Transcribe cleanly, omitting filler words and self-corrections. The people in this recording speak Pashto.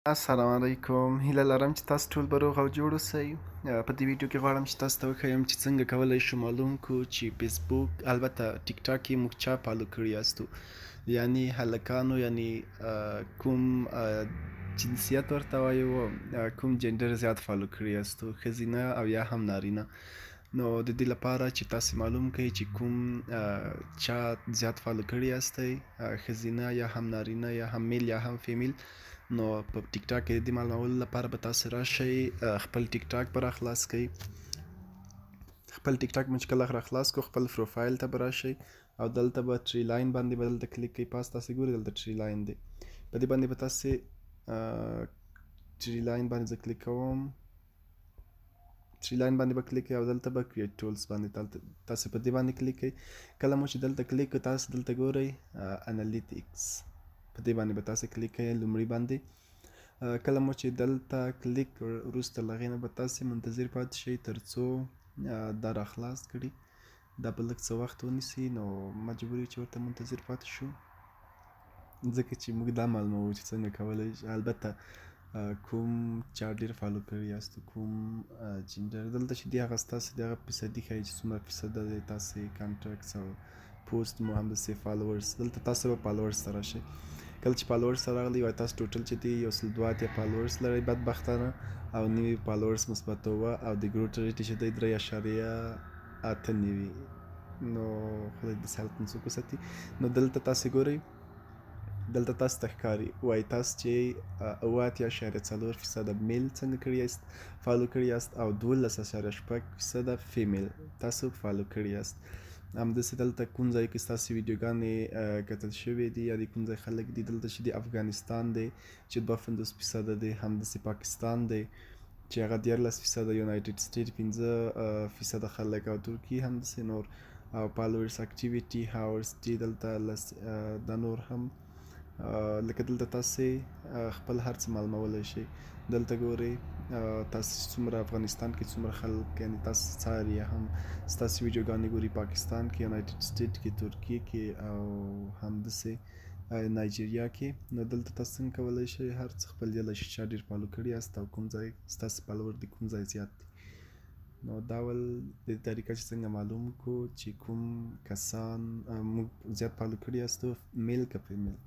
السلام علیکم. هیله لرم چې تاسو ټول به روغ او جوړ اوسئ. په دې ویډیو کې غواړم چې تاسو ته وښیم چې څنګه کولی شو معلوم کړو چې فیسبوک البته ټیک ټاک کې موږ چا فالو کړي یاستو، یعنی هلکانو، یعنی کوم جنسیت ورته وایو، کوم جنډر زیات فالو کړي یاستو، ښځینه او یا هم نارینه. نو د دې لپاره چې تاسو معلوم کړئ چې کوم چا زیات فالو کړي یاستئ، ښځینه یا هم نارینه یا هم میل یا هم فیمیل، نو په ټیک ټاک کې د دې معلومولو لپاره به تاسو راشئ، خپل ټیک ټاک به راخلاص کړئ. خپل ټیک ټاک مو چې کله راخلاص کړو، خپل پروفایل ته به راشئ او دلته به ټری لاین باندې به دلته کلیک کړئ. پاس تاسو ګورئ دلته ټری لاین دی، په دې باندې به تاسې ټری لاین باندې زه کلیک کوم. ټری لاین باندې به کلیک کړئ او دلته به کریټ ټولز باندې تاسو په دې باندې کلیک کړئ. کله مو چې دلته کلیک کړئ، تاسو دلته ګورئ انالیتیکس، په دې باندې به تاسو کلیک کړئ لومړی باندې. کله مو چې دلته کلیک وروسته له هغې نه به تاسې منتظر پاتې شئ تر څو دا راخلاص کړي. دا به لږ څه وخت ونیسي، نو مجبور یو چې ورته منتظر پاتې شو، ځکه چې موږ دا معلوموو چې څنګه کولی شو. البته کوم چا ډېر فالو کړي یاستو، کوم جنډر. دلته چې دی هغه ستاسې د هغه فیصدي ښایي چې څومره فیصده دی تاسې کانټیکټس او پوسټ مو همداسې فالوورز. دلته تاسو به فالوورز ته راشئ. کله چې فالوورز ته راغلي وای، تاسو ټوټل چې دی 102 فالوورز لرئ بدبختانه، او نوي فالوورز مثبت 9 او د ګروټ ریټ چې دی 3.89. نو خدای دې حالت نه څوک وساتي. نو دلته تاسې ګورئ، دلته تاسو ته ښکاري وایي تاسو چې 8.4% میل څنګه کړي یاست، فالو کړي یاست، او 12.6% فیمیل تاسو فالو کړي یاست. همداسې دلته کوم ځای کې ستاسې ویډیوګانې کتل شوې دي یا د کوم ځای خلک دي. دلته چې د افغانستان دی چې 52% دی، همداسې پاکستان دی چې هغه 14%، یونایټډ سټیټ 5% خلک، او ترکیې همداسې نور. او فالوورز اکټیویټي هاورز چې دلته دا نور هم لکه دلته تاسې خپل هر څه معلومولی شئ. دلته ګورئ تاسې څومره افغانستان کې څومره خلک یعنې تاسو څاري یا هم ستاسې ویډیوګانې ګوري، پاکستان کې، یونایټډ سټیټ کې، ترکیې کې او همداسې نایجیریا کې. نو دلته تاسو څنګه کولی شئ هر څه خپلېدلی شئ، چا ډېر فالو کړي یاست او کوم ځای ستاسې فالوور د کوم ځای زیات دي. نو دا ول د دې طریقه چې څنګه معلوم کړو چې کوم کسان موږ زیات فالو کړي یاستو، میل که فیمیل.